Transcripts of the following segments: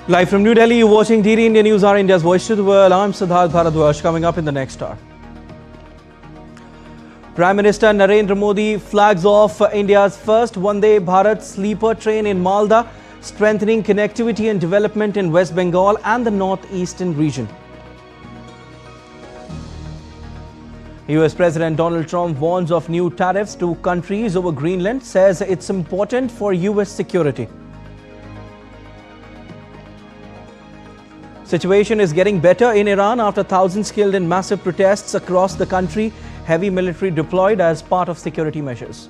Live from New Delhi, you're watching DD India News, our India's voice to the world. I'm Siddharth Bharadwaj. Coming up in the next hour, Prime Minister Narendra Modi flags off India's first Vande Bharat sleeper train in Malda, strengthening connectivity and development in West Bengal and the northeastern region. US President Donald Trump warns of new tariffs to countries over Greenland, says it's important for US security. Situation is getting better in Iran after thousands killed in massive protests across the country. Heavy military deployed as part of security measures.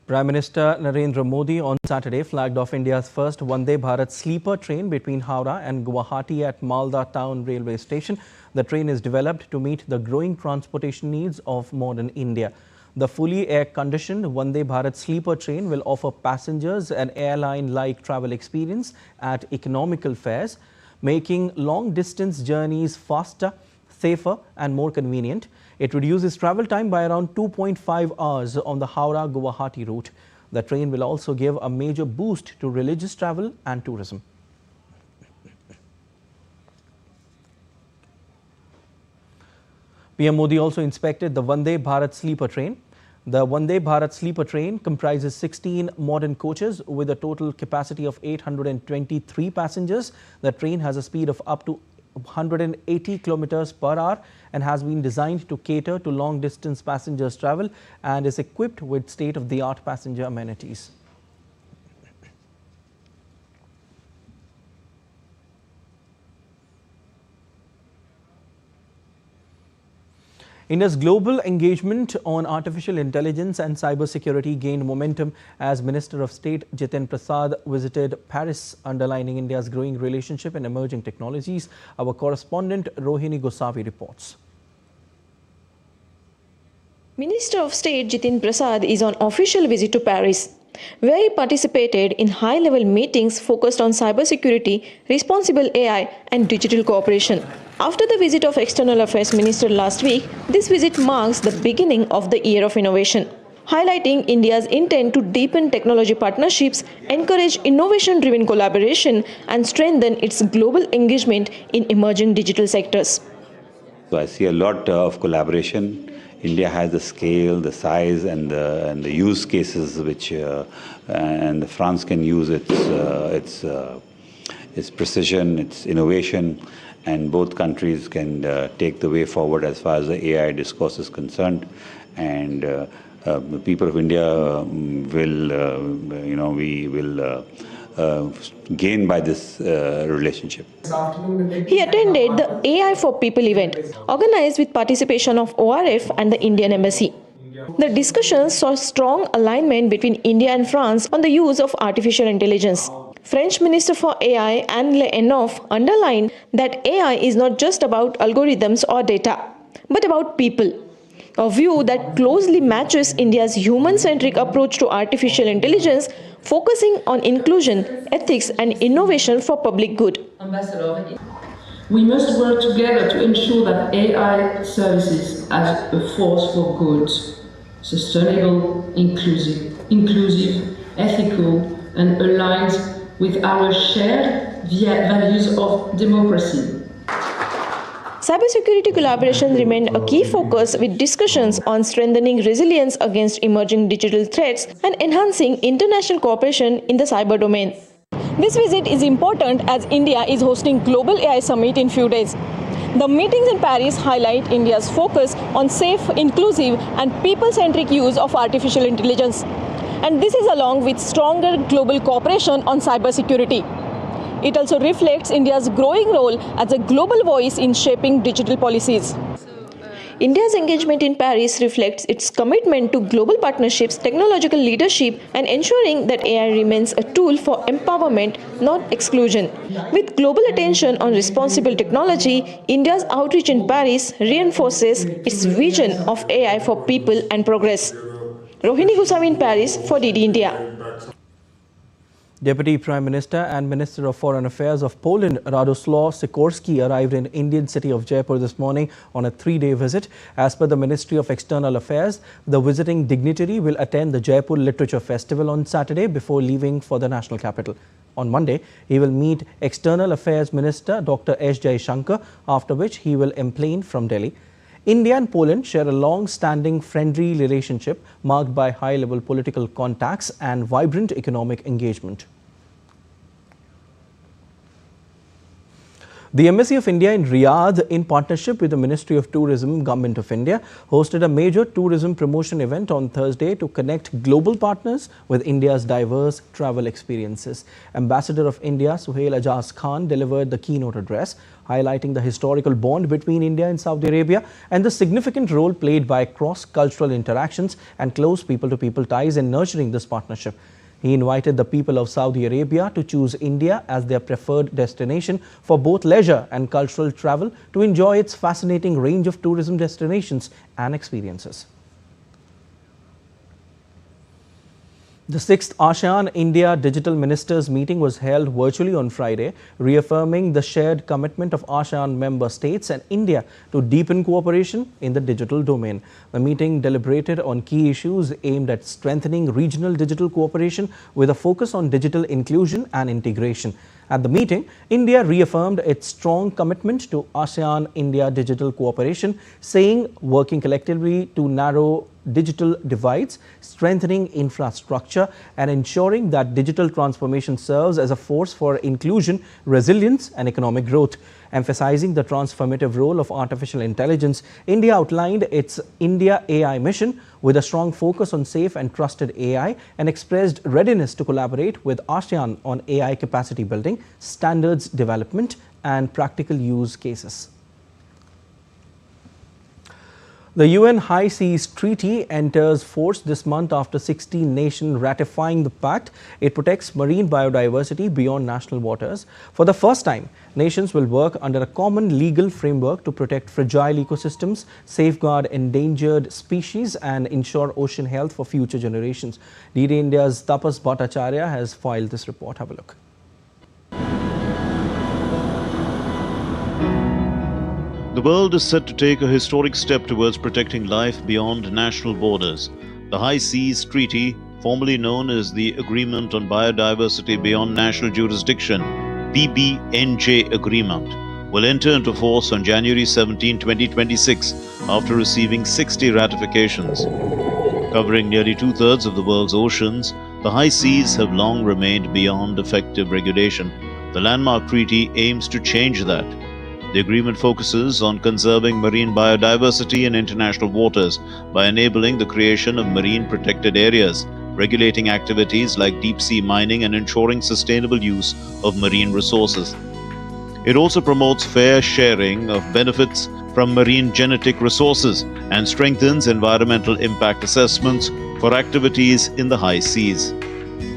Prime Minister Narendra Modi on Saturday flagged off India's first Vande Bharat sleeper train between Howrah and Guwahati at Malda Town Railway Station. The train is developed to meet the growing transportation needs of modern India. The fully air-conditioned Vande Bharat sleeper train will offer passengers an airline-like travel experience at economical fares, making long-distance journeys faster, safer and more convenient. It reduces travel time by around 2.5 hours on the Howrah-Guwahati route. The train will also give a major boost to religious travel and tourism. PM Modi also inspected the Vande Bharat sleeper train. The Vande Bharat sleeper train comprises 16 modern coaches with a total capacity of 823 passengers. The train has a speed of up to 180 kilometers per hour and has been designed to cater to long distance passengers travel and is equipped with state-of-the-art passenger amenities. India's global engagement on artificial intelligence and cybersecurity gained momentum as Minister of State Jiten Prasad visited Paris, underlining India's growing relationship in emerging technologies. Our correspondent Rohini Gosavi reports. Minister of State Jiten Prasad is on official visit to Paris, where he participated in high-level meetings focused on cybersecurity, responsible AI and digital cooperation. After the visit of External Affairs Minister last week, this visit marks the beginning of the Year of Innovation, highlighting India's intent to deepen technology partnerships, encourage innovation-driven collaboration and strengthen its global engagement in emerging digital sectors. So I see a lot of collaboration. India has the scale, the size, and the use cases which, and France can use its precision, its innovation, and both countries can take the way forward as far as the AI discourse is concerned. And the people of India we will gain by this relationship. He attended the AI for People event, organized with participation of ORF and the Indian Embassy. The discussions saw strong alignment between India and France on the use of artificial intelligence. French Minister for AI Anne Le Hennoff underlined that AI is not just about algorithms or data, but about people, a view that closely matches India's human-centric approach to artificial intelligence, focusing on inclusion, ethics and innovation for public good. We must work together to ensure that AI services as a force for good, sustainable, inclusive, ethical and aligned with our shared values of democracy. Cybersecurity collaboration remained a key focus, with discussions on strengthening resilience against emerging digital threats and enhancing international cooperation in the cyber domain. This visit is important as India is hosting Global AI Summit in few days. The meetings in Paris highlight India's focus on safe, inclusive and people-centric use of artificial intelligence. And this is along with stronger global cooperation on cybersecurity. It also reflects India's growing role as a global voice in shaping digital policies. India's engagement in Paris reflects its commitment to global partnerships, technological leadership, and ensuring that AI remains a tool for empowerment, not exclusion. With global attention on responsible technology, India's outreach in Paris reinforces its vision of AI for people and progress. Rohini Goswami in Paris for DD India. Deputy Prime Minister and Minister of Foreign Affairs of Poland, Radoslaw Sikorski, arrived in Indian city of Jaipur this morning on a 3-day visit. As per the Ministry of External Affairs, the visiting dignitary will attend the Jaipur Literature Festival on Saturday before leaving for the national capital. On Monday, he will meet External Affairs Minister Dr. S. Jaishankar, after which he will emplain from Delhi. India and Poland share a long-standing friendly relationship marked by high-level political contacts and vibrant economic engagement. The Embassy of India in Riyadh, in partnership with the Ministry of Tourism, Government of India, hosted a major tourism promotion event on Thursday to connect global partners with India's diverse travel experiences. Ambassador of India, Suhail Ajaz Khan, delivered the keynote address, highlighting the historical bond between India and Saudi Arabia and the significant role played by cross-cultural interactions and close people-to-people ties in nurturing this partnership. He invited the people of Saudi Arabia to choose India as their preferred destination for both leisure and cultural travel to enjoy its fascinating range of tourism destinations and experiences. The 6th ASEAN-India Digital Ministers meeting was held virtually on Friday, reaffirming the shared commitment of ASEAN member states and India to deepen cooperation in the digital domain. The meeting deliberated on key issues aimed at strengthening regional digital cooperation with a focus on digital inclusion and integration. At the meeting, India reaffirmed its strong commitment to ASEAN-India digital cooperation, saying working collectively to narrow digital divides, strengthening infrastructure, and ensuring that digital transformation serves as a force for inclusion, resilience, and economic growth. Emphasizing the transformative role of artificial intelligence, India outlined its India AI mission with a strong focus on safe and trusted AI and expressed readiness to collaborate with ASEAN on AI capacity building, standards development, and practical use cases. The UN High Seas Treaty enters force this month after 16 nations ratifying the pact. It protects marine biodiversity beyond national waters. For the first time, nations will work under a common legal framework to protect fragile ecosystems, safeguard endangered species, and ensure ocean health for future generations. DD India's Tapas Bhattacharya has filed this report. Have a look. The world is set to take a historic step towards protecting life beyond national borders. The High Seas Treaty, formerly known as the Agreement on Biodiversity Beyond National Jurisdiction, PBNJ Agreement, will enter into force on January 17, 2026 after receiving 60 ratifications. Covering nearly two-thirds of the world's oceans, the high seas have long remained beyond effective regulation. The landmark treaty aims to change that. The agreement focuses on conserving marine biodiversity in international waters by enabling the creation of marine protected areas, regulating activities like deep-sea mining, and ensuring sustainable use of marine resources. It also promotes fair sharing of benefits from marine genetic resources and strengthens environmental impact assessments for activities in the high seas.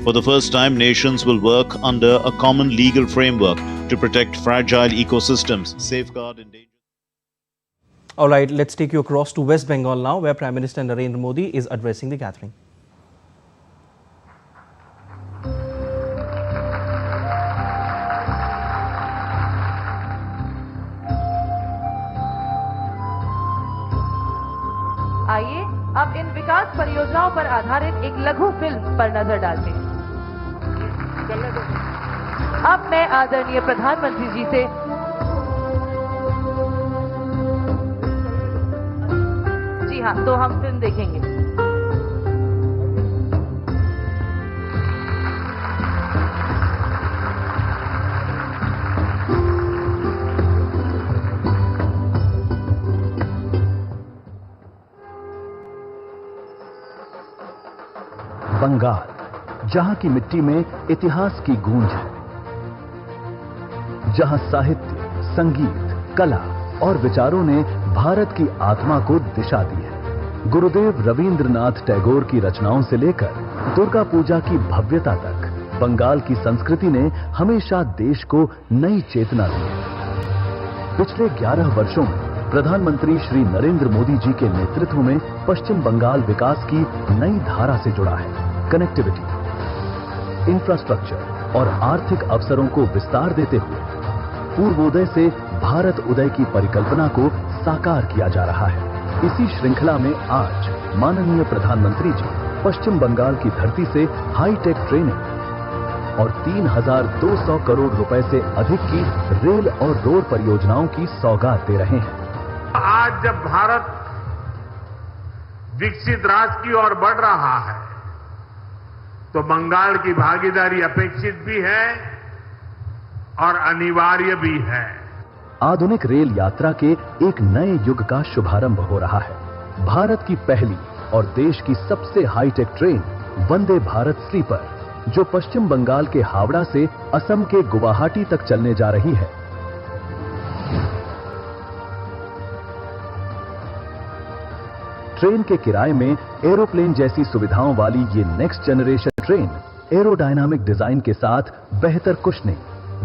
For the first time, nations will work under a common legal framework to protect fragile ecosystems, safeguard endangered. All right, let's take you across to West Bengal now, where Prime Minister Narendra Modi is addressing the gathering. आइए अब इन विकास परियोजनाओं पर आधारित एक लघु film पर नजर डालते हैं। अब मैं आदरणीय प्रधानमंत्री जी से जी हाँ, तो हम फिल्म देखेंगे। बंगाल, जहां की मिट्टी में इतिहास की गूंज है, जहां साहित्य, संगीत, कला और विचारों ने भारत की आत्मा को दिशा दी है। गुरुदेव रवींद्रनाथ टैगोर की रचनाओं से लेकर दुर्गा पूजा की भव्यता तक बंगाल की संस्कृति ने हमेशा देश को नई चेतना दी है। पिछले 11 वर्षों में प्रधानमंत्री श्री नरेंद्र मोदी जी के नेतृत्व में पश्चिम बंगाल विकास की नई धारा से जुड़ा है। कनेक्टिविटी, इंफ्रास्ट्रक्चर और आर्थिक अवसरों को विस्तार देते हुए पूर्वोदय से भारत उदय की परिकल्पना को साकार किया जा रहा है। इसी श्रृंखला में आज माननीय प्रधानमंत्री जी पश्चिम बंगाल की धरती से हाईटेक ट्रेनिंग और 3,200 करोड़ रुपए से अधिक की रेल और रोड परियोजनाओं की सौगात दे रहे हैं। आज जब भारत विकसित राष्ट्र की ओर बढ़ रहा है तो बंगाल की भागीदारी अपेक्षित भी है और अनिवार्य भी है। आधुनिक रेल यात्रा के एक नए युग का शुभारंभ हो रहा है। भारत की पहली और देश की सबसे hi tech train Vande Bharat sleeper, जो पश्चिम बंगाल के हावड़ा से असम के गुवाहाटी तक चलने जा रही है। ट्रेन के किराए में एरोप्लेन जैसी सुविधाओं वाली ये next generation train aerodynamic design के साथ बेहतर कुशनिंग,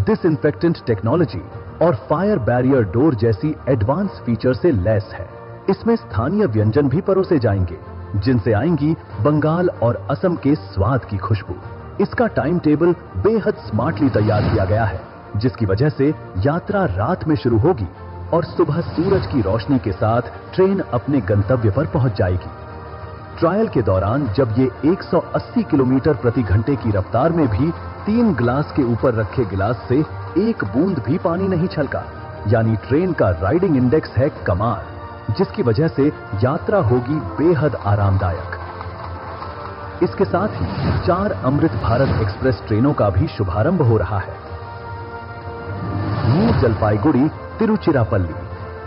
डिसइंफेक्टेंट टेक्नोलॉजी और फायर बैरियर डोर जैसी एडवांस फीचर से लैस है। इसमें स्थानीय व्यंजन भी परोसे जाएंगे, जिनसे आएंगी बंगाल और असम के स्वाद की खुशबू। इसका टाइम टेबल बेहद स्मार्टली तैयार किया गया है, जिसकी वजह से यात्रा रात में शुरू होगी और सुबह सूरज की रोशनी के साथ ट्रेन अपने गंतव्य पर पहुंच जाएगी। ट्रायल के दौरान जब ये 180 किलोमीटर प्रति घंटे की रफ्तार में भी 3 ग्लास के ऊपर रखे गिलास से एक बूंद भी पानी नहीं छलका, यानी ट्रेन का राइडिंग इंडेक्स है कमाल, जिसकी वजह से यात्रा होगी बेहद आरामदायक। इसके साथ ही 4 अमृत भारत एक्सप्रेस ट्रेनों का भी शुभारंभ हो रहा है। New Jalpaiguri Tiruchirappalli,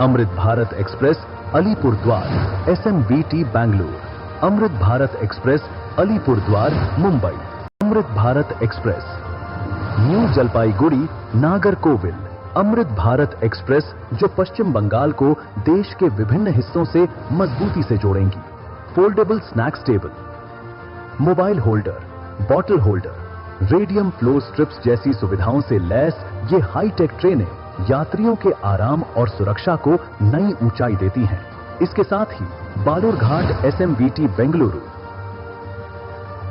Amrit Bharat express Alipurduar SMBT Bangalore, अमृत भारत एक्सप्रेस अलीपुरद्वार मुंबई, अमृत भारत एक्सप्रेस न्यू जलपाईगुड़ी नागरकोविल, अमृत भारत एक्सप्रेस जो पश्चिम बंगाल को देश के विभिन्न हिस्सों से मजबूती से जोड़ेंगी। Foldable snacks table, mobile holder, bottle holder, radium flow strips जैसी सुविधाओं से लैस ये हाईटेक ट्रेनें यात्रियों के आराम और सुरक्षा को नई ऊंचाई देती हैं। इसके साथ ही बालूरघाट एसएमबीटी बेंगलुरु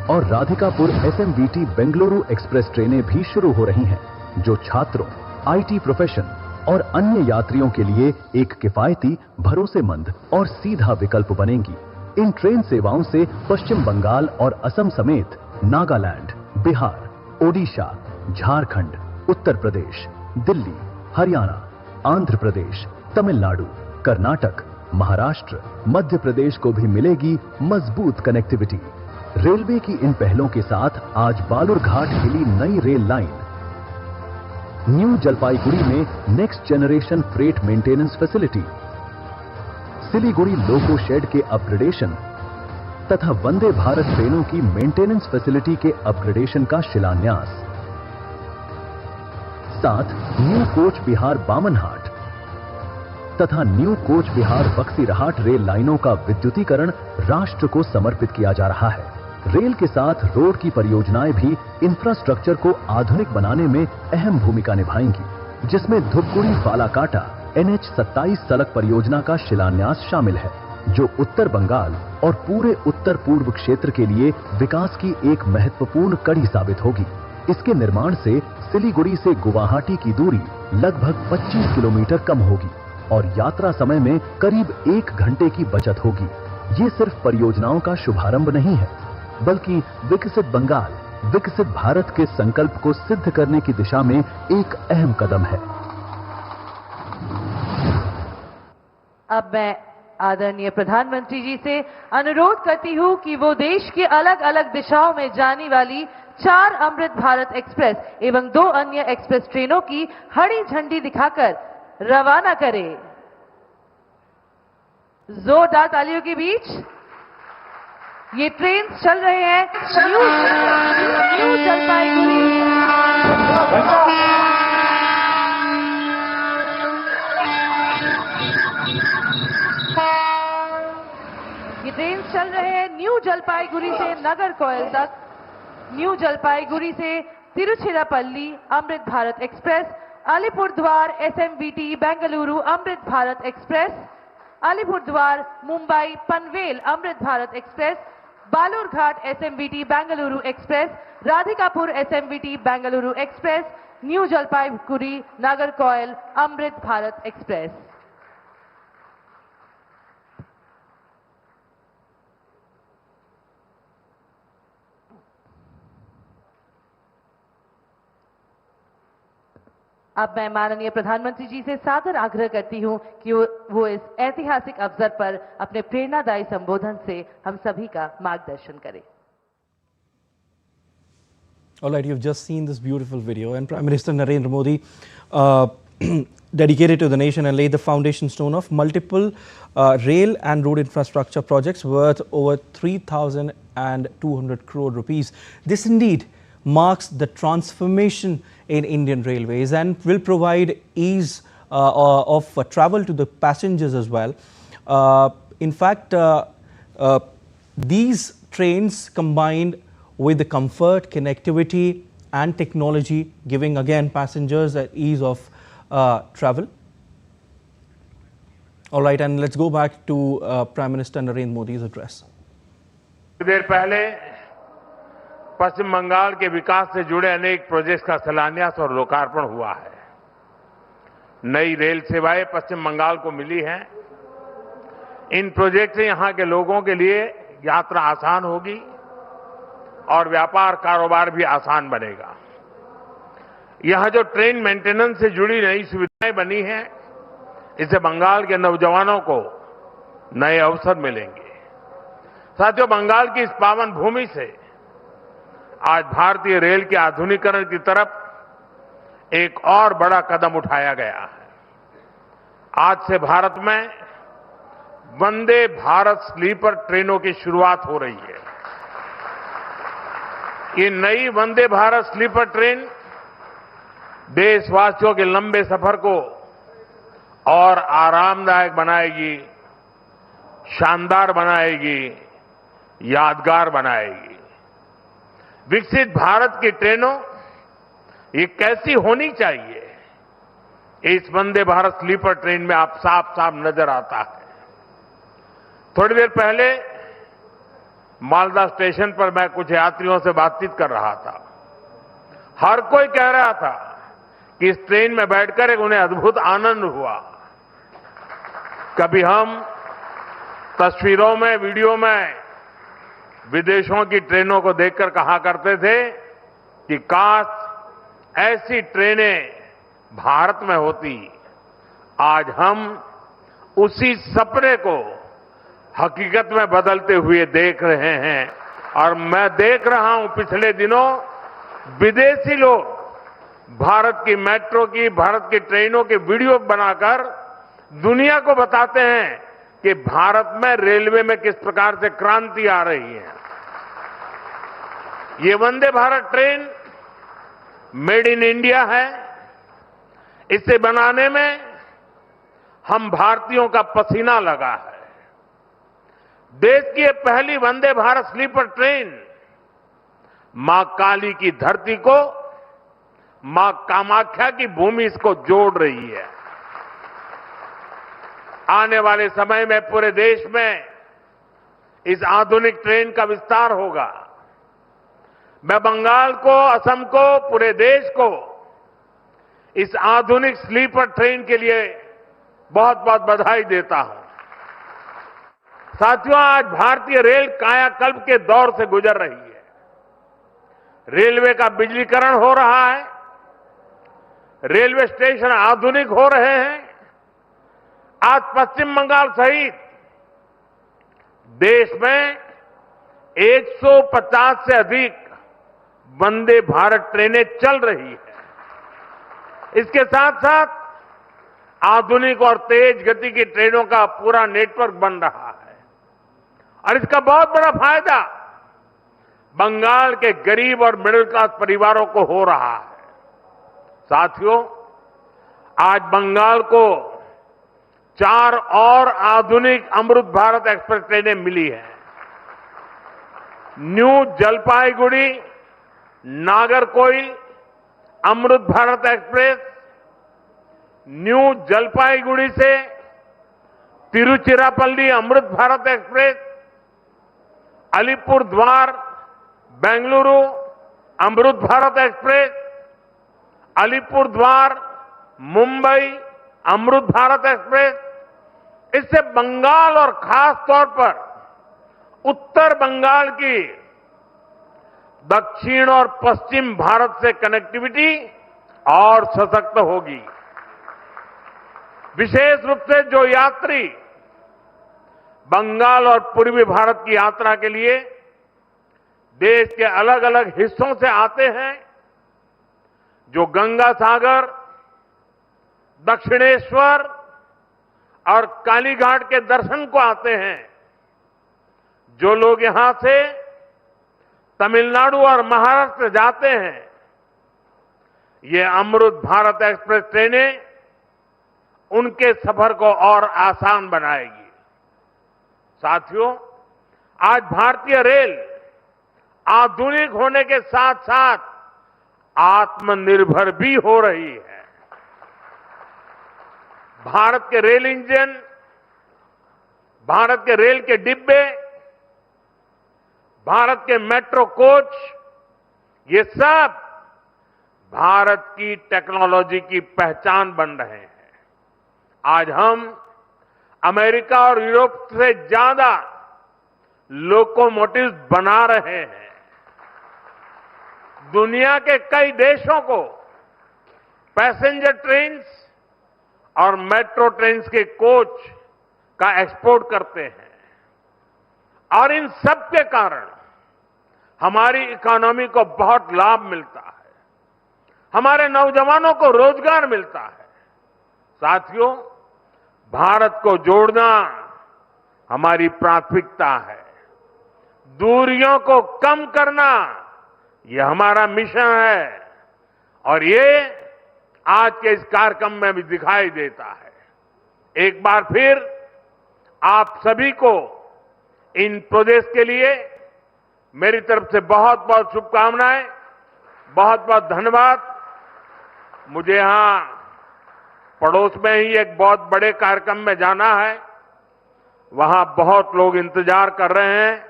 और राधिकापुर एसएमबीटी बेंगलुरु एक्सप्रेस ट्रेनें भी शुरू हो रही हैं, जो छात्रों, आईटी प्रोफेशन और अन्य यात्रियों के लिए एक किफायती, भरोसेमंद और सीधा विकल्प बनेंगी। इन ट्रेन सेवाओं से पश्चिम बंगाल और असम समेत नागालैंड, बिहार, ओडिशा, झारखंड, उत्तर प्रदेश, दिल्ली, हरियाणा, आंध्र प्रदेश, तमिलनाडु, कर्नाटक, महाराष्ट्र, मध्य प्रदेश को भी मिलेगी मजबूत कनेक्टिविटी। रेलवे की इन पहलों के साथ आज बालूरघाट हिली नई रेल लाइन, न्यू जलपाईगुड़ी में next generation freight maintenance facility, Siliguri loco shed के अपग्रेडेशन तथा वंदे भारत ट्रेनों की मेंटेनेंस फैसिलिटी के अपग्रेडेशन का शिलान्यास, साथ न्यू कोच बिहार बामनहाट तथा new coach Bihar Baxirhat rail लाइनों का विद्युतीकरण राष्ट्र को समर्पित किया जा रहा है। रेल के साथ रोड की परियोजनाएं भी इंफ्रास्ट्रक्चर को आधुनिक बनाने में अहम भूमिका निभाएंगी, जिसमें धुपगुड़ी फालाकाटा NH-27 सड़क परियोजना का शिलान्यास शामिल है, जो उत्तर बंगाल और पूरे उत्तर पूर्व क्षेत्र के लिए विकास की एक महत्वपूर्ण कड़ी साबित होगी। इसके निर्माण से सिलीगुड़ी से गुवाहाटी की दूरी लगभग 25 किलोमीटर कम होगी और यात्रा समय में करीब 1 घंटे की बचत होगी। ये सिर्फ परियोजनाओं का शुभारंभ नहीं है, बल्कि विकसित बंगाल, विकसित भारत के संकल्प को सिद्ध करने की दिशा में एक अहम कदम है। अब मैं आदरणीय प्रधानमंत्री जी से अनुरोध करती हूं कि वो देश की अलग अलग दिशाओं में जाने वाली 4 अमृत भारत एक्सप्रेस एवं 2 अन्य एक्सप्रेस ट्रेनों की हरी झंडी दिखाकर रवाना करें। जोरदार तालियों के बीच ये ट्रेन चल रहे हैं न्यू जलपाईगुड़ी। चल रहे हैं न्यू जलपाईगुड़ी से नागरकोइल तक, न्यू जलपाईगुड़ी से Tiruchirappalli Amrit Bharat express, Alipurduar SMVT Bengaluru Amrit Bharat express, Alipurduar Mumbai Panvel Amrit Bharat express, Balurghat SMVT Bengaluru express, Radhikapur SMVT Bengaluru express, new Jalpaiguri Nagercoil Amrit Bharat express. अब मैं माननीय प्रधानमंत्री जी से सादर आग्रह करती हूं कि वो इस ऐतिहासिक अवसर पर अपने प्रेरणादायी संबोधन से हम सभी का मार्गदर्शन करें। All right, you've just seen this beautiful video, and Prime Minister Narendra Modi dedicated to the nation and laid the foundation stone of multiple rail and road infrastructure projects worth over 3,200 crore rupees. This indeed marks the transformation in Indian Railways and will provide ease of travel to the passengers as well. In fact, these trains combined with the comfort, connectivity and technology, giving again passengers the ease of travel. All right, and let's go back to Prime Minister Narendra Modi's address. देर पहले पश्चिम बंगाल के विकास से जुड़े अनेक projects का शिलान्यास और लोकार्पण हुआ है। नई रेल सेवाएं पश्चिम बंगाल को मिली हैं। इन प्रोजेक्ट से यहां के लोगों के लिए यात्रा आसान होगी और व्यापार कारोबार भी आसान बनेगा। यहां जो ट्रेन मेंटेनेंस से जुड़ी नई सुविधाएं बनी हैं, इससे बंगाल के नौजवानों को नए अवसर मिलेंगे। साथियों, बंगाल की इस पावन भूमि से आज भारतीय रेल के आधुनिकीकरण की तरफ एक और बड़ा कदम उठाया गया है। आज से भारत में वंदे भारत स्लीपर ट्रेनों की शुरुआत हो रही है। ये नई वंदे भारत स्लीपर ट्रेन देशवासियों के लंबे सफर को और आरामदायक बनाएगी, शानदार बनाएगी, यादगार बनाएगी। विकसित भारत की ट्रेनों ये कैसी होनी चाहिए, इस वंदे भारत स्लीपर ट्रेन में आप साफ साफ नजर आता है। थोड़ी देर पहले मालदा स्टेशन पर मैं कुछ यात्रियों से बातचीत कर रहा था। हर कोई कह रहा था कि इस ट्रेन में बैठकर एक उन्हें अद्भुत आनंद हुआ। कभी हम तस्वीरों में, वीडियो में विदेशों की ट्रेनों को देखकर कहा करते थे कि काश ऐसी ट्रेनें भारत में होती। आज हम उसी सपने को हकीकत में बदलते हुए देख रहे हैं और मैं देख रहा हूं पिछले दिनों विदेशी लोग भारत की मेट्रो की, भारत की ट्रेनों के वीडियो बनाकर दुनिया को बताते हैं कि भारत में रेलवे में किस प्रकार से क्रांति आ रही है। ये Vande Bharat train made in India है। इसे बनाने में हम भारतीयों का पसीना लगा है। देश की ये पहली वंदे भारत स्लीपर ट्रेन मां काली की धरती को, मां कामाख्या की भूमि इसको जोड़ रही है। आने वाले समय में पूरे देश में इस आधुनिक ट्रेन का विस्तार होगा। मैं बंगाल को, असम को, पूरे देश को इस आधुनिक स्लीपर ट्रेन के लिए बहुत बहुत बधाई देता हूं। साथियों, आज भारतीय रेल कायाकल्प के दौर से गुजर रही है। रेलवे का बिजलीकरण हो रहा है, रेलवे स्टेशन आधुनिक हो रहे हैं। आज पश्चिम बंगाल सहित देश में 150 से अधिक वंदे भारत ट्रेनें चल रही है। इसके साथ साथ आधुनिक और तेज गति की ट्रेनों का पूरा नेटवर्क बन रहा है और इसका बहुत बड़ा फायदा बंगाल के गरीब और मिडिल क्लास परिवारों को हो रहा है। साथियों, आज बंगाल को 4 और आधुनिक अमृत भारत एक्सप्रेस ट्रेनें मिली हैं। New Jalpaiguri Nagercoil Amrit Bharat express, new Jalpaiguri से तिरुचिरापल्ली अमृत भारत एक्सप्रेस, अलीपुर द्वार बेंगलुरु अमृत भारत एक्सप्रेस, अलीपुर द्वार मुंबई अमृत भारत एक्सप्रेस, इससे बंगाल और खास तौर पर उत्तर बंगाल की दक्षिण और पश्चिम भारत से कनेक्टिविटी और सशक्त होगी। विशेष रूप से जो यात्री बंगाल और पूर्वी भारत की यात्रा के लिए देश के अलग अलग हिस्सों से आते हैं, जो गंगा सागर, दक्षिणेश्वर और कालीघाट के दर्शन को आते हैं, जो लोग यहां से तमिलनाडु और महाराष्ट्र जाते हैं, ये अमृत भारत एक्सप्रेस ट्रेनें उनके सफर को और आसान बनाएगी। साथियों, आज भारतीय रेल आधुनिक होने के साथ साथ आत्मनिर्भर भी हो रही है। भारत के रेल इंजन, भारत के रेल के डिब्बे, भारत के मेट्रो कोच, ये सब भारत की टेक्नोलॉजी की पहचान बन रहे हैं। आज हम अमेरिका और यूरोप से ज्यादा लोकोमोटिव्स बना रहे हैं। दुनिया के कई देशों को पैसेंजर ट्रेन्स और मेट्रो ट्रेन्स के कोच का एक्सपोर्ट करते हैं, और इन सब के कारण हमारी इकोनॉमी को बहुत लाभ मिलता है, हमारे नौजवानों को रोजगार मिलता है। साथियों, भारत को जोड़ना हमारी प्राथमिकता है। दूरियों को कम करना यह हमारा मिशन है, और ये आज के इस कार्यक्रम में भी दिखाई देता है। एक बार फिर आप सभी को इन प्रोजेक्ट्स के लिए मेरी तरफ से बहुत बहुत शुभकामनाएं, बहुत बहुत धन्यवाद। मुझे यहां पड़ोस में ही एक बहुत बड़े कार्यक्रम में जाना है, वहां बहुत लोग इंतजार कर रहे हैं।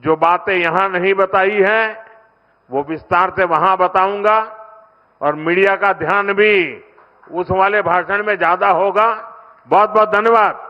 जो बातें यहां नहीं बताई हैं वो विस्तार से वहां बताऊंगा, और मीडिया का ध्यान भी उस वाले भाषण में ज्यादा होगा। बहुत बहुत धन्यवाद।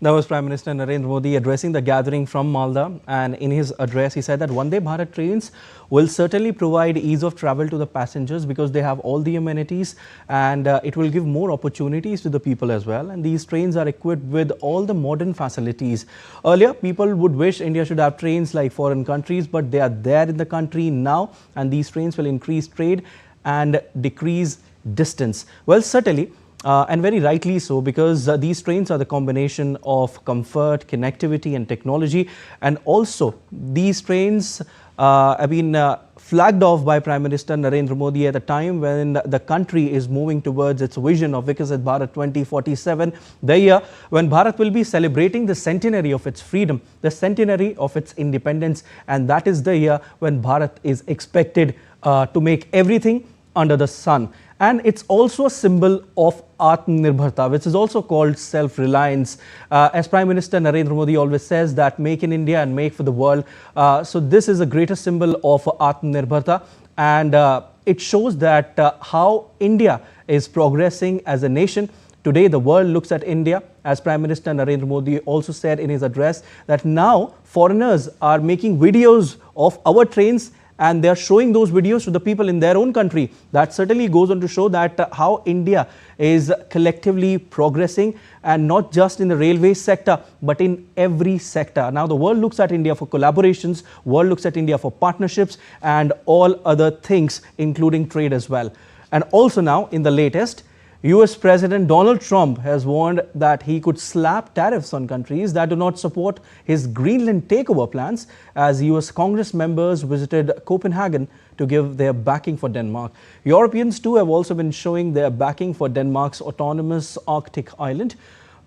That was Prime Minister Narendra Modi addressing the gathering from Malda, and in his address he said that Vande Bharat trains will certainly provide ease of travel to the passengers because they have all the amenities, and it will give more opportunities to the people as well. And these trains are equipped with all the modern facilities. Earlier, people would wish India should have trains like foreign countries, but they are there in the country now, and these trains will increase trade and decrease distance. Well, certainly. And very rightly so, because these trains are the combination of comfort, connectivity and technology, and also these trains have been flagged off by Prime Minister Narendra Modi at a time when the country is moving towards its vision of Viksit Bharat 2047, the year when Bharat will be celebrating the centenary of its freedom, the centenary of its independence, and that is the year when Bharat is expected to make everything under the sun. And it's also a symbol of Atmanirbharta, which is also called self-reliance. As Prime Minister Narendra Modi always says that make in India and make for the world. So this is a greater symbol of Atmanirbharta, and it shows that how India is progressing as a nation. Today, the world looks at India, as Prime Minister Narendra Modi also said in his address, that now foreigners are making videos of our trains, and they are showing those videos to the people in their own country. That certainly goes on to show that how India is collectively progressing, and not just in the railway sector, but in every sector. Now the world looks at India for collaborations, world looks at India for partnerships and all other things, including trade as well. And also now in the latest, US President Donald Trump has warned that he could slap tariffs on countries that do not support his Greenland takeover plans, as US Congress members visited Copenhagen to give their backing for Denmark. Europeans too have also been showing their backing for Denmark's autonomous Arctic island.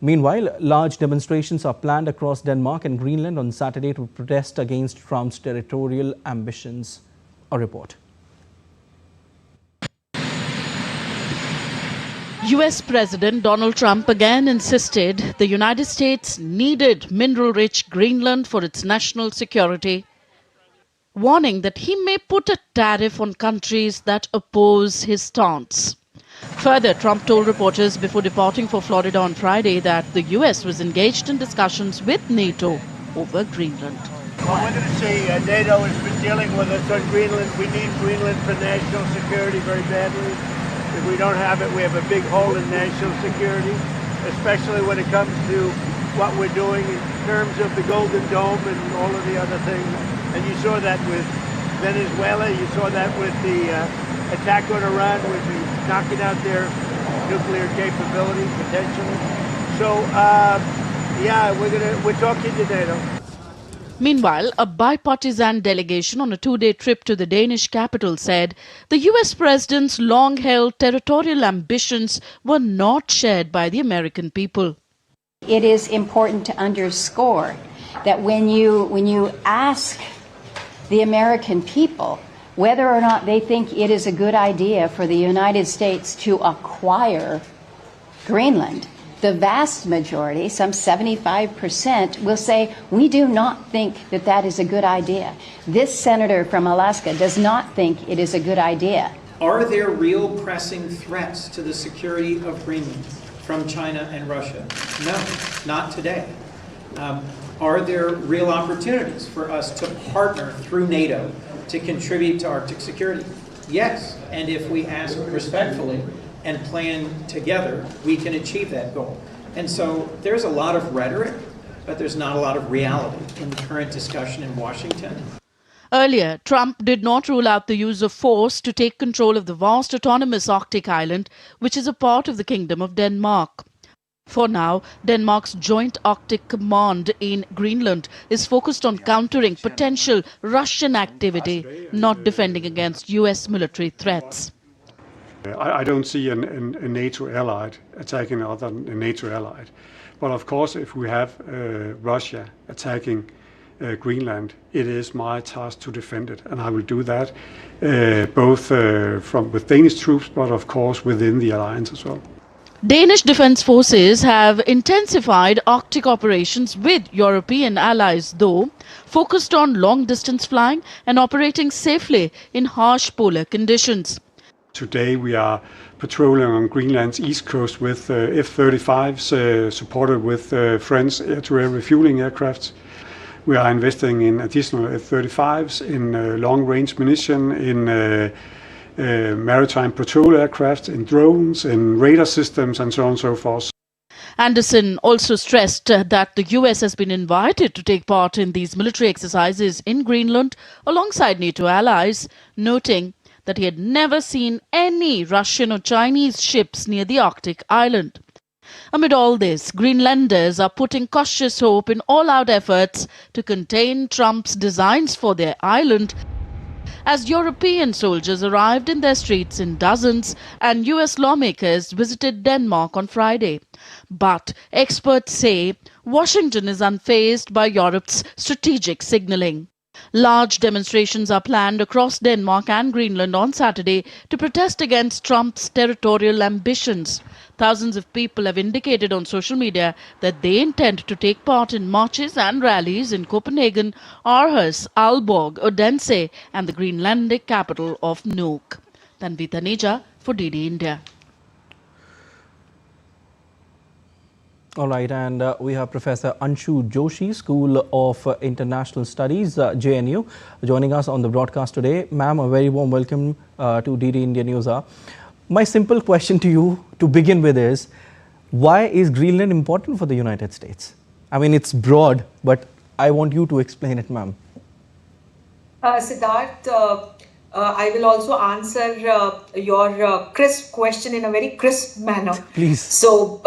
Meanwhile, large demonstrations are planned across Denmark and Greenland on Saturday to protest against Trump's territorial ambitions. A report. US President Donald Trump again insisted the United States needed mineral-rich Greenland for its national security, warning that he may put a tariff on countries that oppose his stance. Further, Trump told reporters before departing for Florida on Friday that the US was engaged in discussions with NATO over Greenland. Well, we're going to see NATO has been dealing with us on Greenland. We need Greenland for national security very badly. If we don't have it, we have a big hole in national security, especially when it comes to what we're doing in terms of the Golden Dome and all of the other things. And you saw that with Venezuela, you saw that with the attack on Iran, which is knocking out their nuclear capability potentially. So, yeah, we're talking to NATO. Meanwhile, a bipartisan delegation on a two-day trip to the Danish capital said the US president's long-held territorial ambitions were not shared by the American people. It is important to underscore that when you ask the American people whether or not they think it is a good idea for the United States to acquire Greenland, the vast majority, some 75%, will say, we do not think that that is a good idea. This senator from Alaska does not think it is a good idea. Are there real pressing threats to the security of Greenland from China and Russia? No, not today. Are there real opportunities for us to partner through NATO to contribute to Arctic security? Yes, and if we ask respectfully and plan together, we can achieve that goal. And so there's a lot of rhetoric, but there's not a lot of reality in the current discussion in Washington. Earlier, Trump did not rule out the use of force to take control of the vast autonomous Arctic island, which is a part of the Kingdom of Denmark. For now, Denmark's Joint Arctic Command in Greenland is focused on countering potential Russian activity, not defending against US military threats. I don't see a NATO allied attacking another NATO allied. But of course, if we have Russia attacking Greenland, it is my task to defend it. And I will do that both with Danish troops, but of course within the alliance as well. Danish defence forces have intensified Arctic operations with European allies, though focused on long-distance flying and operating safely in harsh polar conditions. Today we are patrolling on Greenland's east coast with F-35s supported with French air-to-air refueling aircrafts. We are investing in additional F-35s, in long-range munition, in maritime patrol aircraft, in drones, in radar systems, and so on and so forth. Anderson also stressed that the US has been invited to take part in these military exercises in Greenland alongside NATO allies, noting that he had never seen any Russian or Chinese ships near the Arctic island. Amid all this, Greenlanders are putting cautious hope in all-out efforts to contain Trump's designs for their island, as European soldiers arrived in their streets in dozens and US lawmakers visited Denmark on Friday. But experts say Washington is unfazed by Europe's strategic signaling. Large demonstrations are planned across Denmark and Greenland on Saturday to protest against Trump's territorial ambitions. Thousands of people have indicated on social media that they intend to take part in marches and rallies in Copenhagen, Aarhus, Aalborg, Odense and the Greenlandic capital of Nuuk. Tanvi Taneja for DD India. All right, and we have Professor Anshu Joshi, School of International Studies, JNU, joining us on the broadcast today. Ma'am, a very warm welcome to DD India News Hour. My simple question to you to begin with is, why is Greenland important for the United States? I mean, it's broad, but I want you to explain it, ma'am. Siddharth, I will also answer your crisp question in a very crisp manner. Please. So,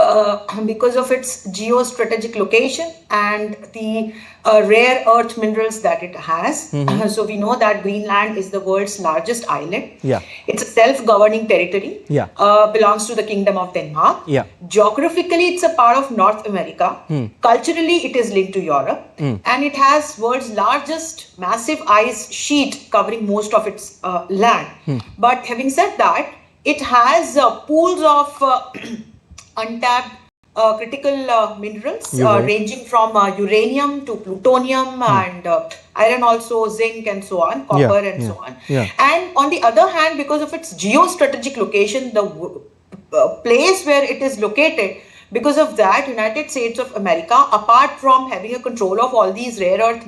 because of its geostrategic location and the rare earth minerals that it has, so we know that Greenland is the world's largest island. Yeah. It's a self-governing territory. Yeah. Belongs to the Kingdom of Denmark. Yeah. Geographically, it's a part of North America. Culturally, it is linked to Europe. And it has world's largest massive ice sheet covering most of its land. But having said that, it has pools of untapped critical minerals ranging from uranium to plutonium and iron, also zinc and so on, copper and so on. And on the other hand, because of its geostrategic location, the place where it is located, because of that, United States of America, apart from having a control of all these rare earth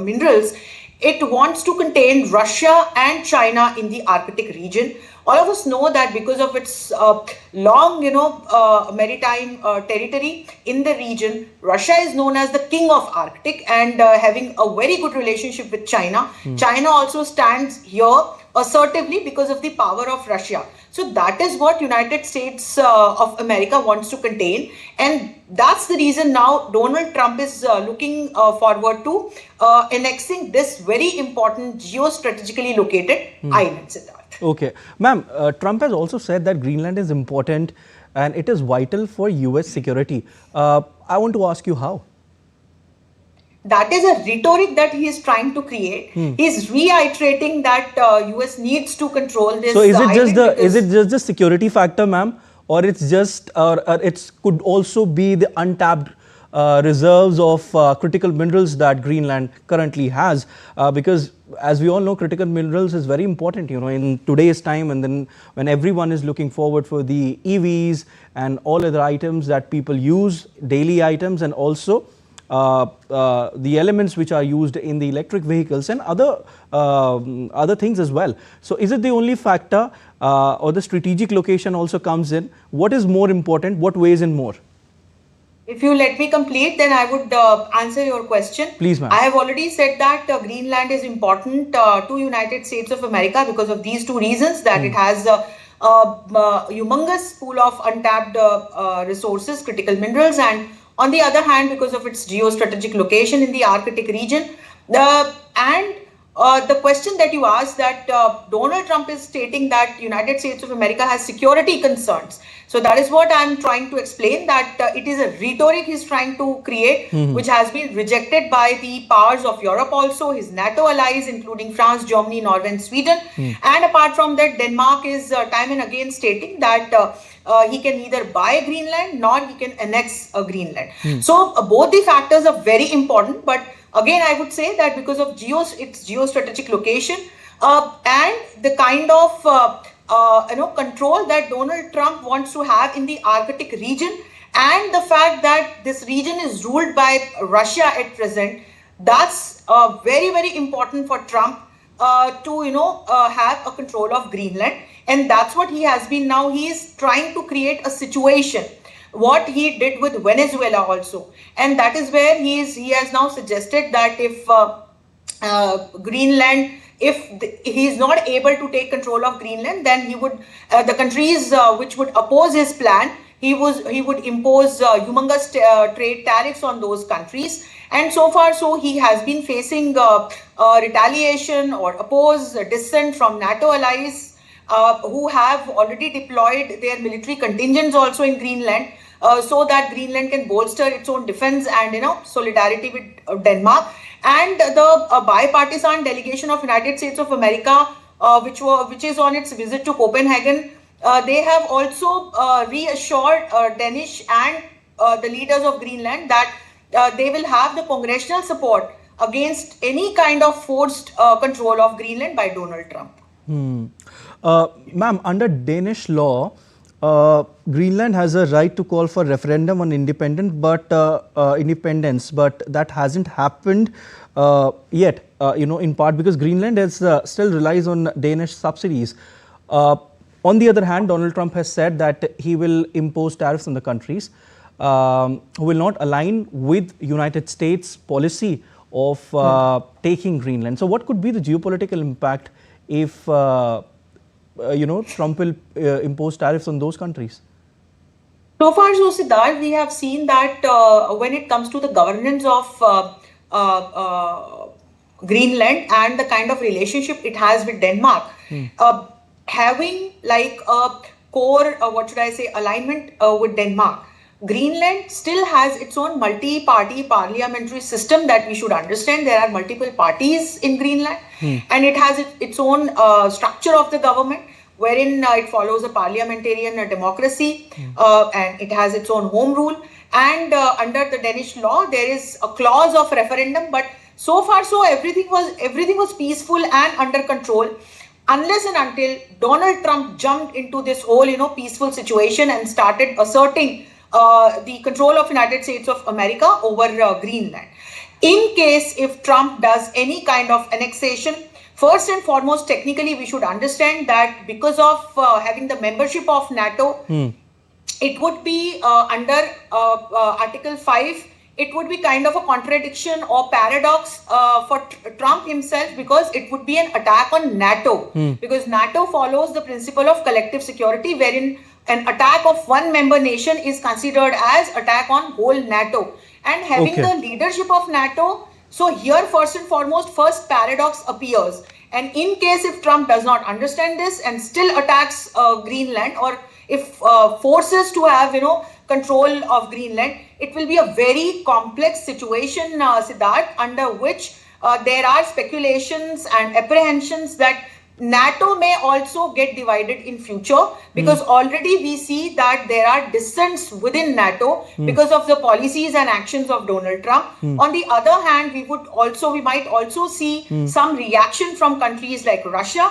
minerals, it wants to contain Russia and China in the Arctic region. All of us know that because of its long, maritime territory in the region, Russia is known as the king of Arctic and having a very good relationship with China. China also stands here assertively because of the power of Russia. So that is what United States of America wants to contain. And that's the reason now Donald Trump is looking forward to annexing this very important geostrategically located island, Siddharth. Okay. Ma'am, Trump has also said that Greenland is important and it is vital for US security. I want to ask you how. That is a rhetoric that he is trying to create. He is reiterating that US needs to control this. So is it just the security factor, ma'am, or it's just it could also be the untapped reserves of critical minerals that Greenland currently has, because as we all know, critical minerals is very important, in today's time, and then when everyone is looking forward for the EVs and all other items that people use, daily items, and also the elements which are used in the electric vehicles and other things as well. So is it the only factor, or the strategic location also comes in? What is more important? What weighs in more? If you let me complete, then I would answer your question. Please, ma'am. I have already said that Greenland is important to United States of America because of these two reasons, that it has a humongous pool of untapped resources, critical minerals, and on the other hand, because of its geostrategic location in the Arctic region. The question that you asked, that Donald Trump is stating that United States of America has security concerns. So that is what I am trying to explain, that it is a rhetoric he is trying to create, which has been rejected by the powers of Europe also, his NATO allies, including France, Germany, Norway, and Sweden. And apart from that, Denmark is time and again stating that he can neither buy Greenland nor he can annex Greenland. So both the factors are very important, but again, I would say that because of its geostrategic location and the kind of control that Donald Trump wants to have in the Arctic region, and the fact that this region is ruled by Russia at present, that's very, very important for Trump to have a control of Greenland. And that's what he has been now. He is trying to create a situation, what he did with Venezuela also. And that is where he has now suggested that if Greenland, if he is not able to take control of Greenland, then he would, the countries which would oppose his plan, he would impose humongous trade tariffs on those countries. And so far, so he has been facing retaliation or dissent from NATO allies who have already deployed their military contingents also in Greenland, so that Greenland can bolster its own defense and solidarity with Denmark. And the bipartisan delegation of United States of America, which is on its visit to Copenhagen, they have also reassured Danish and the leaders of Greenland that they will have the congressional support against any kind of forced control of Greenland by Donald Trump. Ma'am, under Danish law, Greenland has a right to call for referendum on independence, but that hasn't happened yet. In part because Greenland still relies on Danish subsidies. On the other hand, Donald Trump has said that he will impose tariffs on the countries who will not align with United States policy of taking Greenland. So, what could be the geopolitical impact if Trump will impose tariffs on those countries? So far, so Siddharth, we have seen that when it comes to the governance of Greenland and the kind of relationship it has with Denmark, having like a core, alignment with Denmark, Greenland still has its own multi-party parliamentary system that we should understand. There are multiple parties in Greenland, and it has its own structure of the government, wherein it follows a parliamentarian democracy, and it has its own home rule. And under the Danish law, there is a clause of referendum, but so far, so everything was peaceful and under control, unless and until Donald Trump jumped into this whole, peaceful situation and started asserting the control of United States of America over Greenland. In case if Trump does any kind of annexation, first and foremost, technically, we should understand that because of having the membership of NATO, it would be under Article 5. It would be kind of a contradiction or paradox for Trump himself, because it would be an attack on NATO. Because NATO follows the principle of collective security, wherein an attack of one member nation is considered as attack on whole NATO. And having the leadership of NATO, so here first and foremost, first paradox appears. And in case if Trump does not understand this and still attacks Greenland, or if forces to have, control of Greenland, it will be a very complex situation, Siddharth, under which there are speculations and apprehensions that NATO may also get divided in future, because already we see that there are dissents within NATO because of the policies and actions of Donald Trump. On the other hand, we might also see some reaction from countries like Russia,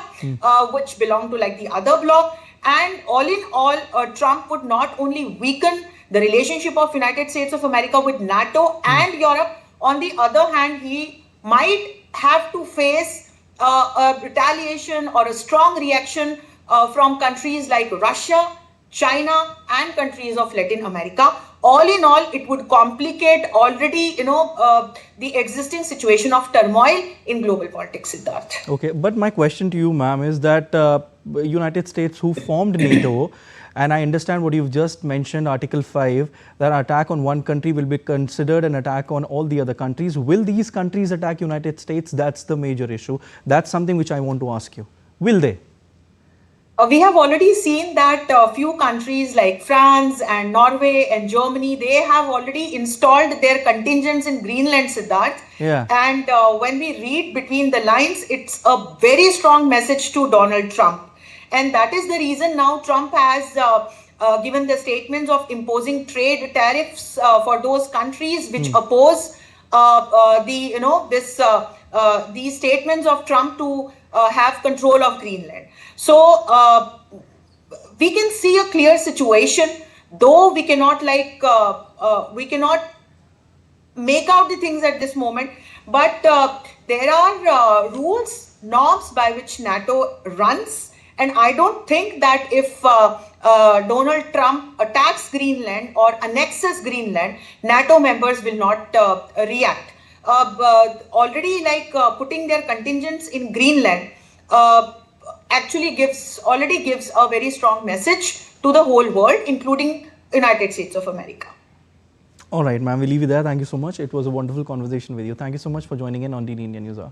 which belong to like the other bloc. And all in all, Trump would not only weaken the relationship of United States of America with NATO and Europe. On the other hand, he might have to face a retaliation or a strong reaction from countries like Russia, China, and countries of Latin America. All in all, it would complicate already, the existing situation of turmoil in global politics, Siddharth. Okay, but my question to you, ma'am, is that United States, who formed NATO, and I understand what you've just mentioned, Article 5, that attack on one country will be considered an attack on all the other countries. Will these countries attack United States? That's the major issue. That's something which I want to ask you. Will they? We have already seen that a few countries like France and Norway and Germany, they have already installed their contingents in Greenland, Siddharth. Yeah. And when we read between the lines, it's a very strong message to Donald Trump. And that is the reason now Trump has given the statements of imposing trade tariffs for those countries which oppose these statements of Trump to have control of Greenland. So we can see a clear situation, though we cannot make out the things at this moment. But there are rules, norms by which NATO runs. And I don't think that if Donald Trump attacks Greenland or annexes Greenland, NATO members will not react. Already putting their contingents in Greenland actually already gives a very strong message to the whole world, including United States of America. All right, ma'am, we'll leave it there. Thank you so much. It was a wonderful conversation with you. Thank you so much for joining in on DD India News Hour.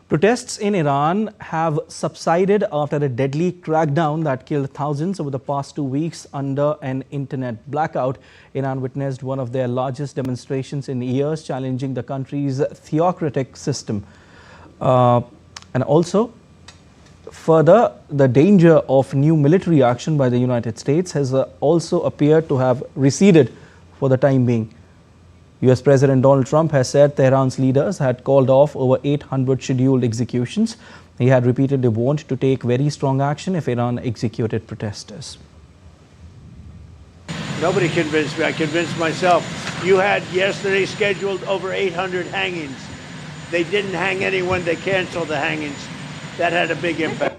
Protests in Iran have subsided after a deadly crackdown that killed thousands over the past 2 weeks under an internet blackout. Iran witnessed one of their largest demonstrations in years, challenging the country's theocratic system. And also, further, the danger of new military action by the United States has also appeared to have receded for the time being. US President Donald Trump has said Tehran's leaders had called off over 800 scheduled executions. He had repeatedly warned to take very strong action if Iran executed protesters. Nobody convinced me. I convinced myself. You had yesterday scheduled over 800 hangings. They didn't hang anyone. They canceled the hangings. That had a big impact.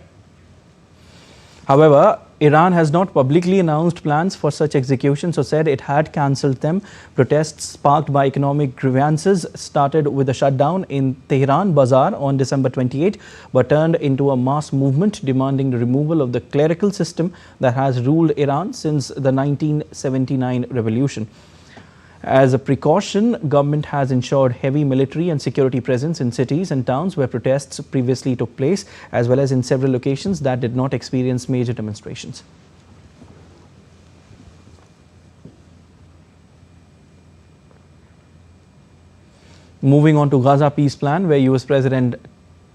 However, Iran has not publicly announced plans for such executions or said it had cancelled them. Protests sparked by economic grievances started with a shutdown in Tehran Bazaar on December 28, but turned into a mass movement demanding the removal of the clerical system that has ruled Iran since the 1979 revolution. As a precaution, government has ensured heavy military and security presence in cities and towns where protests previously took place, as well as in several locations that did not experience major demonstrations. Moving on to Gaza peace plan, where US President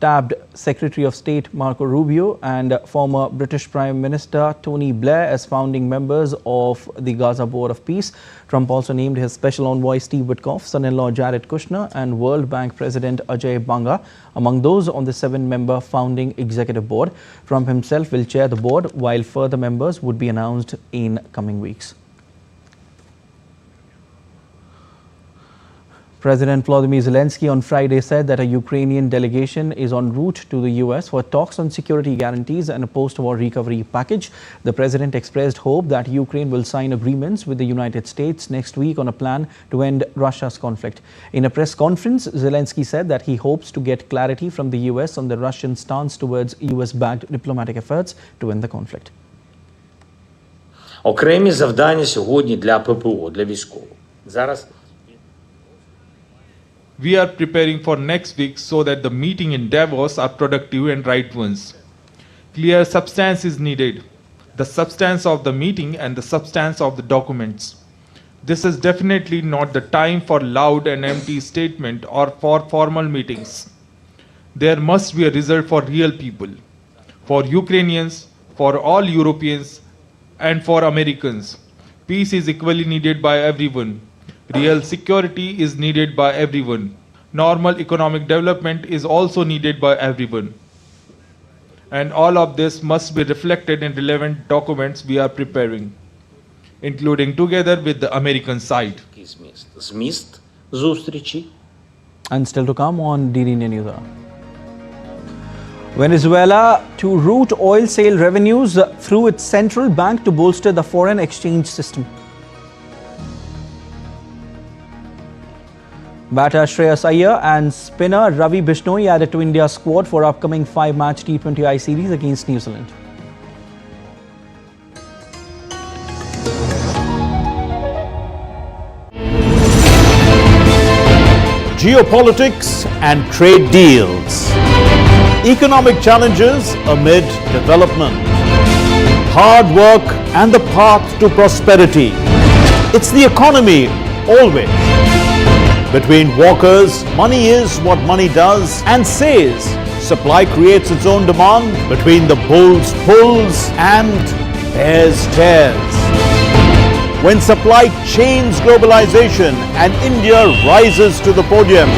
tabbed Secretary of State Marco Rubio and former British Prime Minister Tony Blair as founding members of the Gaza Board of Peace. Trump also named his special envoy Steve Witkoff, son-in-law Jared Kushner, and World Bank President Ajay Banga among those on the 7-member founding executive board. Trump himself will chair the board, while further members would be announced in coming weeks. President Volodymyr Zelensky on Friday said that a Ukrainian delegation is en route to the US for talks on security guarantees and a post-war recovery package. The president expressed hope that Ukraine will sign agreements with the United States next week on a plan to end Russia's conflict. In a press conference, Zelensky said that he hopes to get clarity from the US on the Russian stance towards US-backed diplomatic efforts to end the conflict. Окремі завдання сьогодні для ППО, для військових. Зараз we are preparing for next week so that the meeting in Davos are productive and right ones. Clear substance is needed. The substance of the meeting and the substance of the documents. This is definitely not the time for loud and empty statement or for formal meetings. There must be a result for real people, for Ukrainians, for all Europeans, and for Americans. Peace is equally needed by everyone. Real security is needed by everyone. Normal economic development is also needed by everyone. And all of this must be reflected in relevant documents we are preparing, including together with the American side. Зміст зустрічі. And still to come on DD News. Venezuela to route oil sale revenues through its central bank to bolster the foreign exchange system. Batter Shreyas Iyer and spinner Ravi Bishnoi added to India's squad for upcoming 5-match T20I series against New Zealand. Geopolitics and trade deals. Economic challenges amid development. Hard work and the path to prosperity. It's the economy always. Between walkers, money is what money does and says. Supply creates its own demand. Between the bulls pulls and bears tears. When supply chains globalization and India rises to the podium,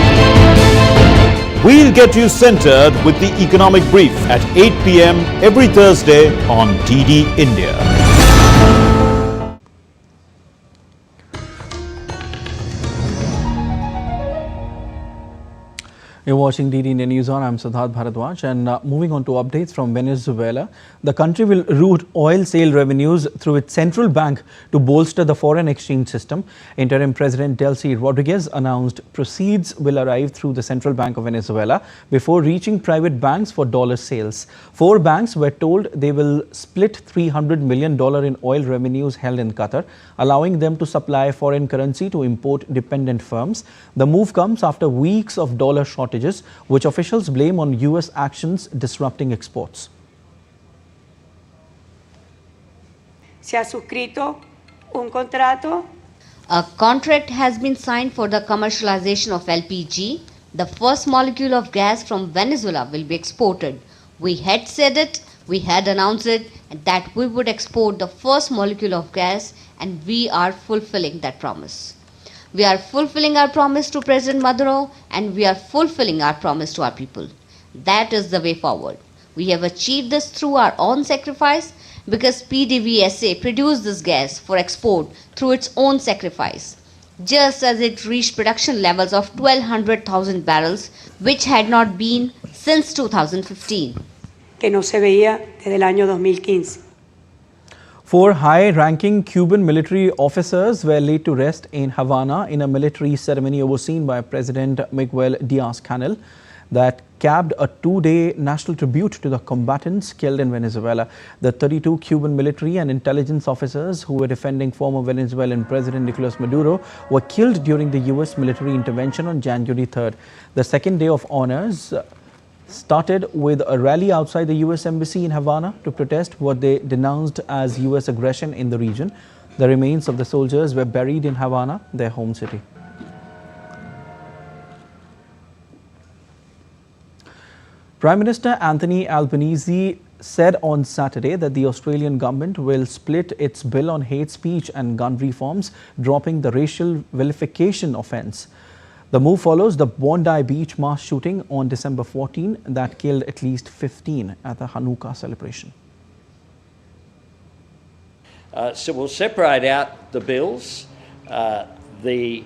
we'll get you centered with the economic brief at 8 p.m. every Thursday on DD India. You're watching DD India News on. I'm Siddharth Bharadwaj, and moving on to updates from Venezuela. The country will route oil sale revenues through its central bank to bolster the foreign exchange system. Interim President Delcy Rodriguez announced proceeds will arrive through the Central Bank of Venezuela before reaching private banks for dollar sales. 4 banks were told they will split $300 million in oil revenues held in Qatar, allowing them to supply foreign currency to import-dependent firms. The move comes after weeks of dollar shortages, which officials blame on US actions disrupting exports. Se ha suscrito un contrato. A contract has been signed for the commercialization of LPG. The first molecule of gas from Venezuela will be exported. We had said it, we had announced it, that we would export the first molecule of gas, and we are fulfilling that promise. We are fulfilling our promise to President Maduro, and we are fulfilling our promise to our people. That is the way forward. We have achieved this through our own sacrifice because PDVSA produced this gas for export through its own sacrifice, just as it reached production levels of 1,200,000 barrels, which had not been since 2015. Que no se veía desde el año 2015. 4 high-ranking Cuban military officers were laid to rest in Havana in a military ceremony overseen by President Miguel Diaz-Canel that capped a 2-day national tribute to the combatants killed in Venezuela. The 32 Cuban military and intelligence officers who were defending former Venezuelan President Nicolas Maduro were killed during the U.S. military intervention on January 3rd. The second day of honors started with a rally outside the U.S. Embassy in Havana to protest what they denounced as U.S. aggression in the region. The remains of the soldiers were buried in Havana, their home city. Prime Minister Anthony Albanese said on Saturday that the Australian government will split its bill on hate speech and gun reforms, dropping the racial vilification offence. The move follows the Bondi Beach mass shooting on December 14 that killed at least 15 at the Hanukkah celebration. So we'll separate out the bills. The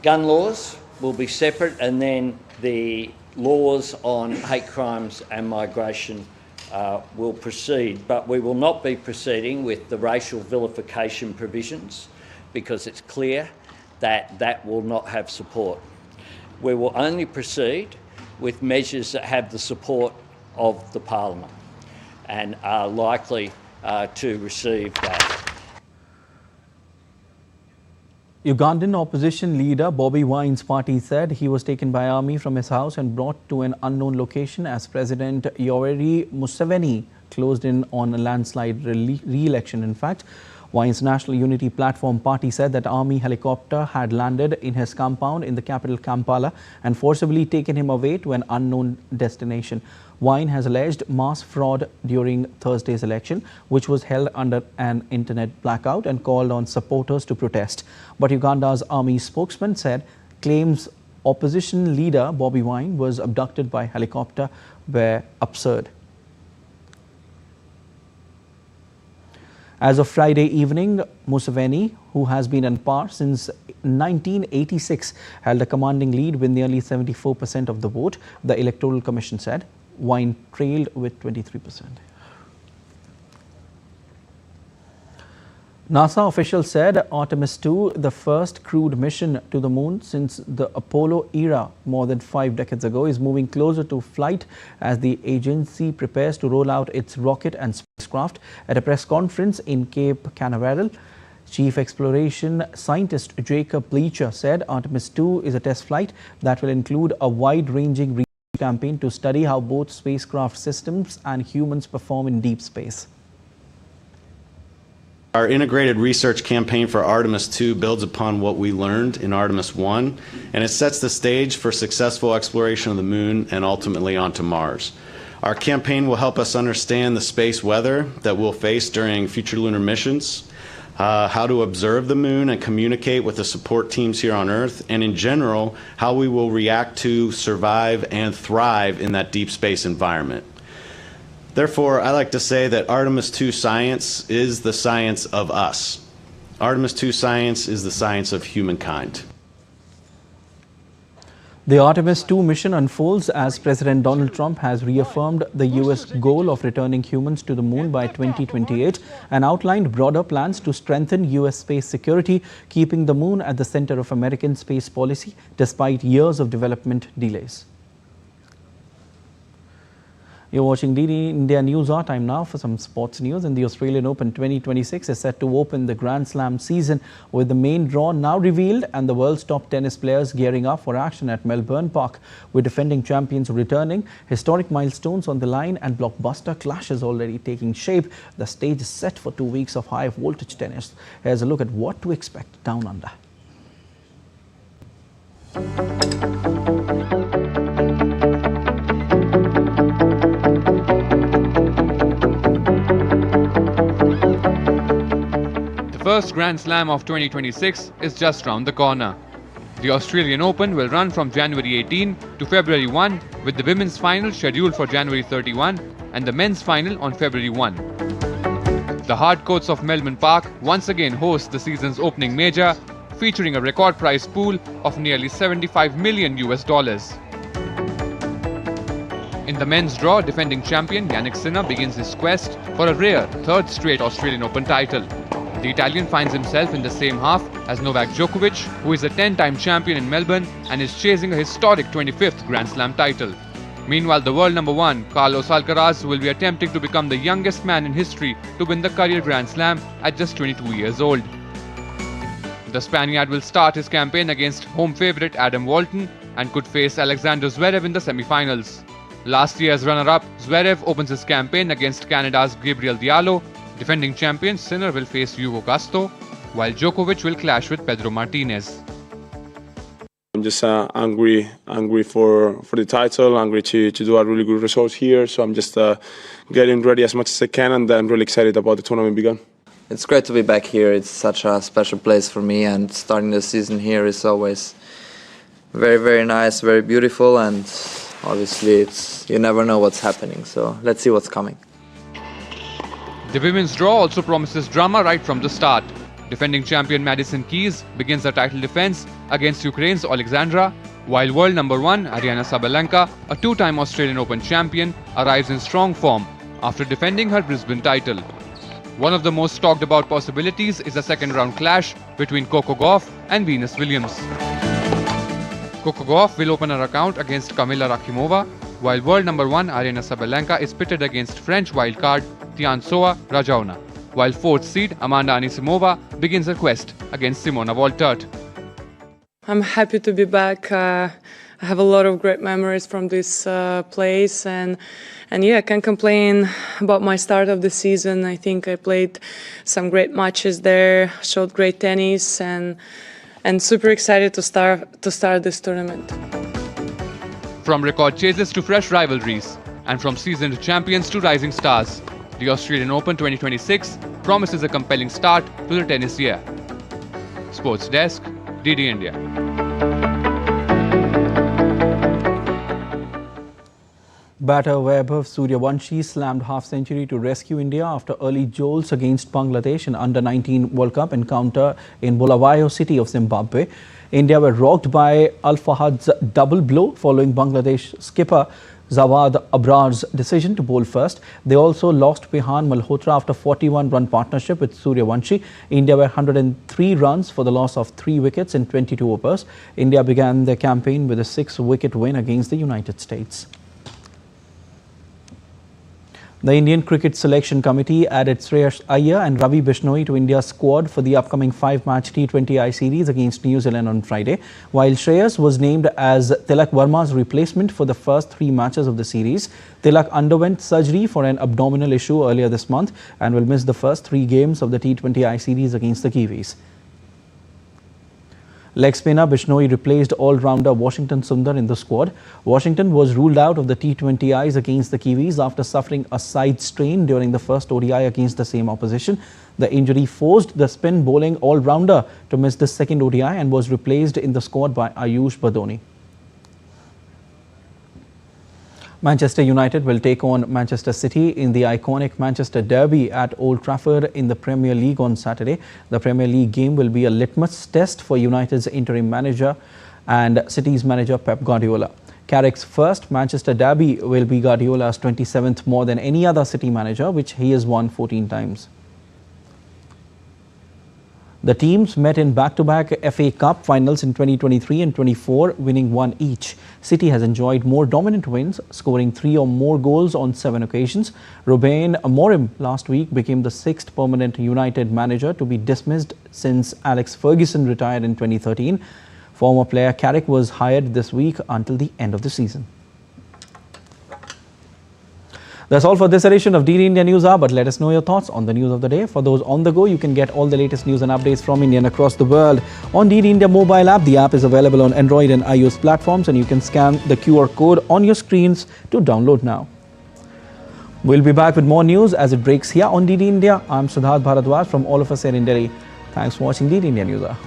gun laws will be separate, and then the laws on hate crimes and migration will proceed. But we will not be proceeding with the racial vilification provisions because it's clear that that will not have support. We will only proceed with measures that have the support of the Parliament and are likely to receive that. Ugandan opposition leader Bobi Wine's party said he was taken by army from his house and brought to an unknown location as President Yoweri Museveni closed in on a landslide re-election. In fact, Wine's National Unity Platform party said that army helicopter had landed in his compound in the capital Kampala and forcibly taken him away to an unknown destination. Wine has alleged mass fraud during Thursday's election, which was held under an internet blackout, and called on supporters to protest. But Uganda's army spokesman said claims opposition leader Bobi Wine was abducted by helicopter were absurd. As of Friday evening, Museveni, who has been in power since 1986, held a commanding lead with nearly 74% of the vote, the Electoral Commission said. Wine trailed with 23%. NASA officials said Artemis 2, the first crewed mission to the moon since the Apollo era more than 5 decades ago, is moving closer to flight as the agency prepares to roll out its rocket and spacecraft. At a press conference in Cape Canaveral, Chief Exploration Scientist Jacob Bleacher said Artemis 2 is a test flight that will include a wide-ranging research campaign to study how both spacecraft systems and humans perform in deep space. Our integrated research campaign for Artemis 2 builds upon what we learned in Artemis 1, and it sets the stage for successful exploration of the moon and ultimately onto Mars. Our campaign will help us understand the space weather that we'll face during future lunar missions, how to observe the moon and communicate with the support teams here on Earth, and in general, how we will react to, survive, and thrive in that deep space environment. Therefore, I like to say that Artemis 2 science is the science of us. Artemis 2 science is the science of humankind. The Artemis 2 mission unfolds as President Donald Trump has reaffirmed the U.S. goal of returning humans to the moon by 2028 and outlined broader plans to strengthen U.S. space security, keeping the moon at the center of American space policy despite years of development delays. You're watching DD India News Hour. Time now for some sports news. And the Australian Open 2026 is set to open the Grand Slam season with the main draw now revealed and the world's top tennis players gearing up for action at Melbourne Park, with defending champions returning, historic milestones on the line and blockbuster clashes already taking shape. The stage is set for 2 weeks of high voltage tennis. Here's a look at what to expect down under. The first Grand Slam of 2026 is just round the corner. The Australian Open will run from January 18 to February 1, with the women's final scheduled for January 31 and the men's final on February 1. The hard courts of Melbourne Park once again host the season's opening major, featuring a record prize pool of nearly $75 million. In the men's draw, defending champion Yannick Sinner begins his quest for a rare third straight Australian Open title. The Italian finds himself in the same half as Novak Djokovic, who is a 10-time champion in Melbourne and is chasing a historic 25th Grand Slam title. Meanwhile, the world number one, Carlos Alcaraz, will be attempting to become the youngest man in history to win the career Grand Slam at just 22 years old. The Spaniard will start his campaign against home favourite Adam Walton and could face Alexander Zverev in the semi-finals. Last year's runner-up, Zverev opens his campaign against Canada's Gabriel Diallo. Defending champion Sinner will face Hugo Castro, while Djokovic will clash with Pedro Martinez. I'm just angry for the title, angry to do a really good result here. So I'm just getting ready as much as I can, and I'm really excited about the tournament begun. It's great to be back here. It's such a special place for me, and starting the season here is always very, very nice, very beautiful, and obviously you never know what's happening. So let's see what's coming. The women's draw also promises drama right from the start. Defending champion Madison Keys begins her title defense against Ukraine's Alexandra, while world number one Aryna Sabalenka, a two-time Australian Open champion, arrives in strong form after defending her Brisbane title. One of the most talked about possibilities is a second-round clash between Coco Gauff and Venus Williams. Coco Gauff will open her account against Kamila Rakhimova, while world number one Aryna Sabalenka is pitted against French wildcard Tiansova Rajauna, while fourth seed Amanda Anisimova begins her quest against Simona Waltert. I'm happy to be back. I have a lot of great memories from this place, and yeah, I can't complain about my start of the season. I think I played some great matches there, showed great tennis, and super excited to start this tournament. From record chases to fresh rivalries, and from seasoned champions to rising stars, the Australian Open 2026 promises a compelling start to the tennis year. Sports Desk, DD India. Batter Vaibhav Suryavanshi slammed half-century to rescue India after early jolts against Bangladesh in Under-19 World Cup encounter in Bulawayo city of Zimbabwe. India were rocked by Al Fahad's double blow following Bangladesh skipper Zawad Abrar's decision to bowl first. They also lost Pehan Malhotra after 41-run partnership with Suryavanshi. India were 103 runs for the loss of 3 wickets in 22 overs. India began their campaign with a 6-wicket win against the United States. The Indian Cricket Selection Committee added Shreyas Iyer and Ravi Bishnoi to India's squad for the upcoming 5-match T20I series against New Zealand on Friday. While Shreyas was named as Tilak Verma's replacement for the first 3 matches of the series, Tilak underwent surgery for an abdominal issue earlier this month and will miss the first 3 games of the T20I series against the Kiwis. Leg spinner Bishnoi replaced all-rounder Washington Sundar in the squad. Washington was ruled out of the T20Is against the Kiwis after suffering a side strain during the first ODI against the same opposition. The injury forced the spin bowling all-rounder to miss the second ODI and was replaced in the squad by Ayush Badoni. Manchester United will take on Manchester City in the iconic Manchester Derby at Old Trafford in the Premier League on Saturday. The Premier League game will be a litmus test for United's interim manager and City's manager Pep Guardiola. Carrick's first Manchester Derby will be Guardiola's 27th more than any other City manager, which he has won 14 times. The teams met in back-to-back FA Cup finals in 2023 and 24, winning 1 each. City has enjoyed more dominant wins, scoring 3 or more goals on 7 occasions. Ruben Amorim last week became the 6th permanent United manager to be dismissed since Alex Ferguson retired in 2013. Former player Carrick was hired this week until the end of the season. That's all for this edition of DD India News Hour, but let us know your thoughts on the news of the day. For those on the go, you can get all the latest news and updates from India and across the world on DD India mobile app. The app is available on Android and iOS platforms, and you can scan the QR code on your screens to download now. We'll be back with more news as it breaks here on DD India. I'm Siddharth Bharadwaj from all of us here in Delhi. Thanks for watching DD India News Hour.